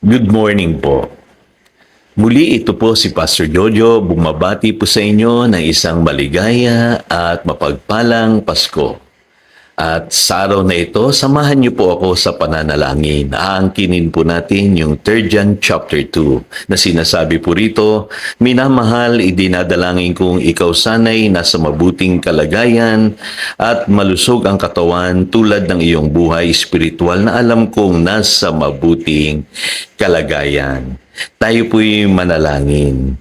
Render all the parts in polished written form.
Good morning po. Muli ito po si Pastor Jojo, bumabati po sa inyo ng isang maligaya at mapagpalang Pasko. At sa araw na ito, samahan niyo po ako sa pananalangin. Aangkinin po natin yung 3 John chapter 2 na sinasabi po rito, minamahal, idinadalangin kong ikaw sanay nasa mabuting kalagayan at malusog ang katawan tulad ng iyong buhay espiritual na alam kong nasa mabuting kalagayan. Tayo po'y manalangin.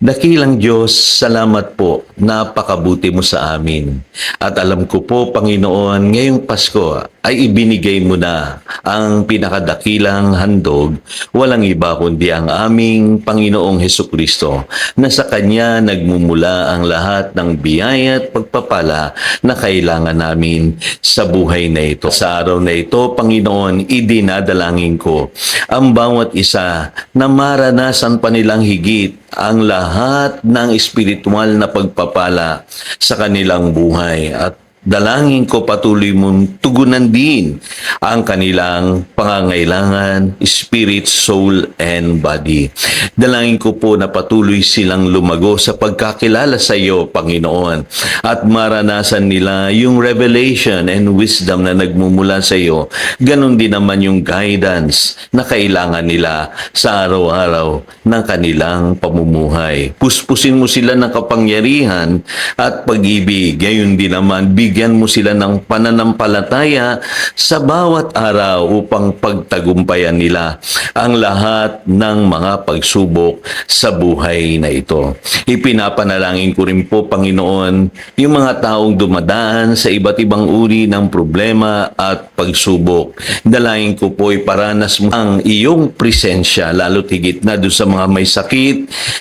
Dakilang Diyos, salamat po. Napakabuti mo sa amin. At alam ko po, Panginoon, ngayong Pasko ay ibinigay mo na ang pinakadakilang handog, walang iba kundi ang aming Panginoong Hesukristo, na sa Kanya nagmumula ang lahat ng biyaya at pagpapala na kailangan namin sa buhay na ito. Sa araw na ito, Panginoon, idinadalangin ko ang bawat isa na maranasan pa nilang higit ang lahat ng espiritual na pagpapala sa kanilang buhay at dalangin ko patuloy mong tugunan din ang kanilang pangangailangan, spirit, soul, and body. Dalangin ko po na patuloy silang lumago sa pagkakilala sa iyo, Panginoon, at maranasan nila yung revelation and wisdom na nagmumula sa iyo. Ganon din naman yung guidance na kailangan nila sa araw-araw ng kanilang pamumuhay. Puspusin mo sila ng kapangyarihan at pag-ibig. Gayon din naman, bigyan mo sila ng pananampalataya sa bawat araw upang pagtagumpayan nila ang lahat ng mga pagsubok sa buhay na ito. Ipinapanalangin ko rin po, Panginoon, yung mga taong dumadaan sa iba't ibang uri ng problema at pagsubok. Dalangin ko po iparanas mo ang iyong presensya, lalo't higit na doon sa mga may sakit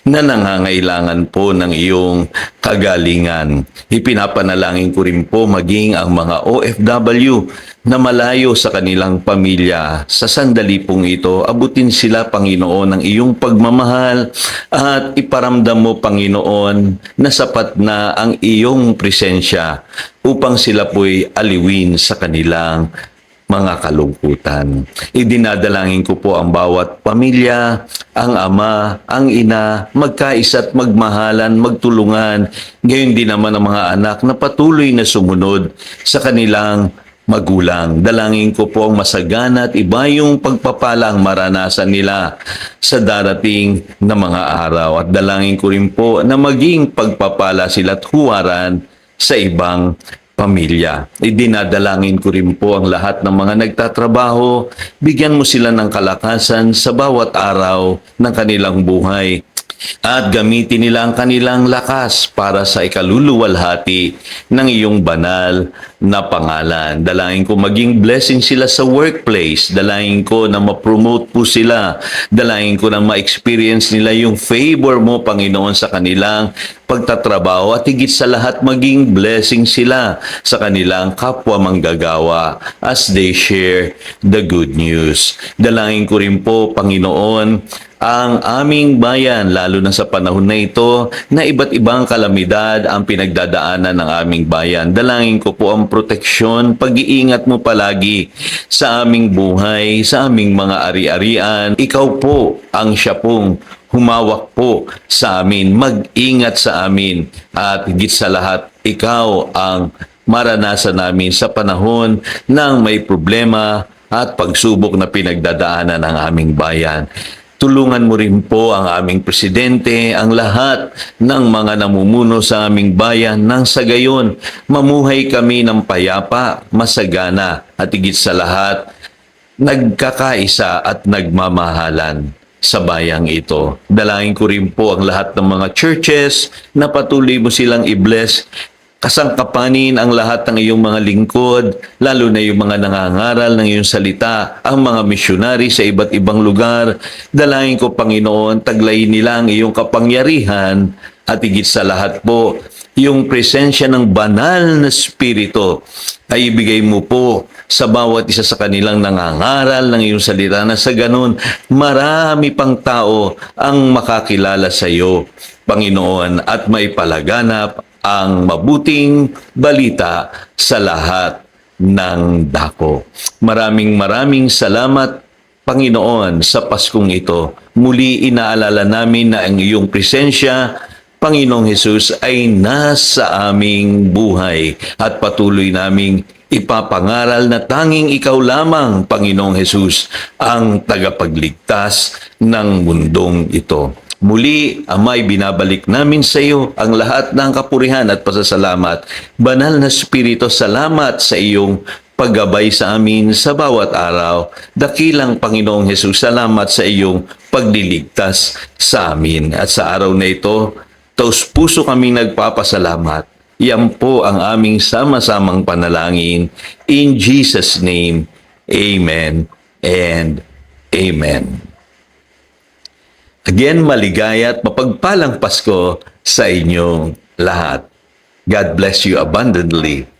na nangangailangan po ng iyong kagalingan. Ipinapanalangin ko rin po maging ang mga OFW na malayo sa kanilang pamilya. Sa sandali pong ito, abutin sila, Panginoon, ng iyong pagmamahal at iparamdam mo, Panginoon, na sapat na ang iyong presensya upang sila po'y aliwin sa kanilang mga kalungkutan. Idinadalangin ko po ang bawat pamilya, ang ama, ang ina, magkaisa at magmahalan, magtulungan. Gayon din naman ang mga anak na patuloy na sumunod sa kanilang magulang. Dalangin ko po ang masagana at iba yung pagpapalang maranasan nila sa darating na mga araw. At dalangin ko rin po na maging pagpapala sila at huwaran sa ibang pamilya. Idinadalangin ko rin po ang lahat ng mga nagtatrabaho, bigyan mo sila ng kalakasan sa bawat araw ng kanilang buhay at gamitin nila ang kanilang lakas para sa ikaluluwalhati ng iyong banal na pangalan. Dalangin ko maging blessing sila sa workplace. Dalangin ko na ma-promote po sila. Dalangin ko na ma-experience nila yung favor mo, Panginoon, sa kanilang pagtatrabaho at higit sa lahat maging blessing sila sa kanilang kapwa manggagawa as they share the good news. Dalangin ko rin po, Panginoon, ang aming bayan, lalo na sa panahon na ito, na iba't ibang kalamidad ang pinagdadaanan ng aming bayan. Dalangin ko po ang proteksyon, pag-iingat mo palagi sa aming buhay, sa aming mga ari-arian. Ikaw po ang siya pong humawak po sa amin, mag-ingat sa amin, at higit sa lahat, ikaw ang maranasan namin sa panahon ng may problema at pagsubok na pinagdadaanan ng aming bayan. Tulungan mo rin po ang aming presidente, ang lahat ng mga namumuno sa aming bayan nang sa gayon mamuhay kami ng payapa, masagana at higit sa lahat nagkakaisa at nagmamahalan sa bayang ito. Dalangin ko rin po ang lahat ng mga churches na patuloy mo silang i-bless. Kasangkapanin ang lahat ng iyong mga lingkod, lalo na yung mga nangangaral ng iyong salita, ang mga misyonary sa iba't ibang lugar. Dalangin ko, Panginoon, taglayin nila ang iyong kapangyarihan at higit sa lahat po, yung presensya ng banal na spirito ay ibigay mo po sa bawat isa sa kanilang nangangaral ng iyong salita na sa ganun, marami pang tao ang makakilala sa iyo, Panginoon, at may palaganap ang mabuting balita sa lahat ng dako. Maraming salamat Panginoon, sa Paskong ito, muli inaalala namin na ang iyong presensya, Panginoong Hesus, ay nasa aming buhay at patuloy naming ipapangaral na tanging ikaw lamang, Panginoong Hesus, ang tagapagligtas ng mundong ito. Muli, Amay, binabalik namin sa iyo ang lahat ng kapurihan at pasasalamat. Banal na Espiritu, salamat sa iyong paggabay sa amin sa bawat araw. Dakilang Panginoong Hesus, salamat sa iyong pagliligtas sa amin. At sa araw na ito, taos puso kaming nagpapasalamat. Yan po ang aming sama-samang panalangin. In Jesus' name, Amen and Amen. Again, maligaya at mapagpalang Pasko sa inyong lahat. God bless you abundantly.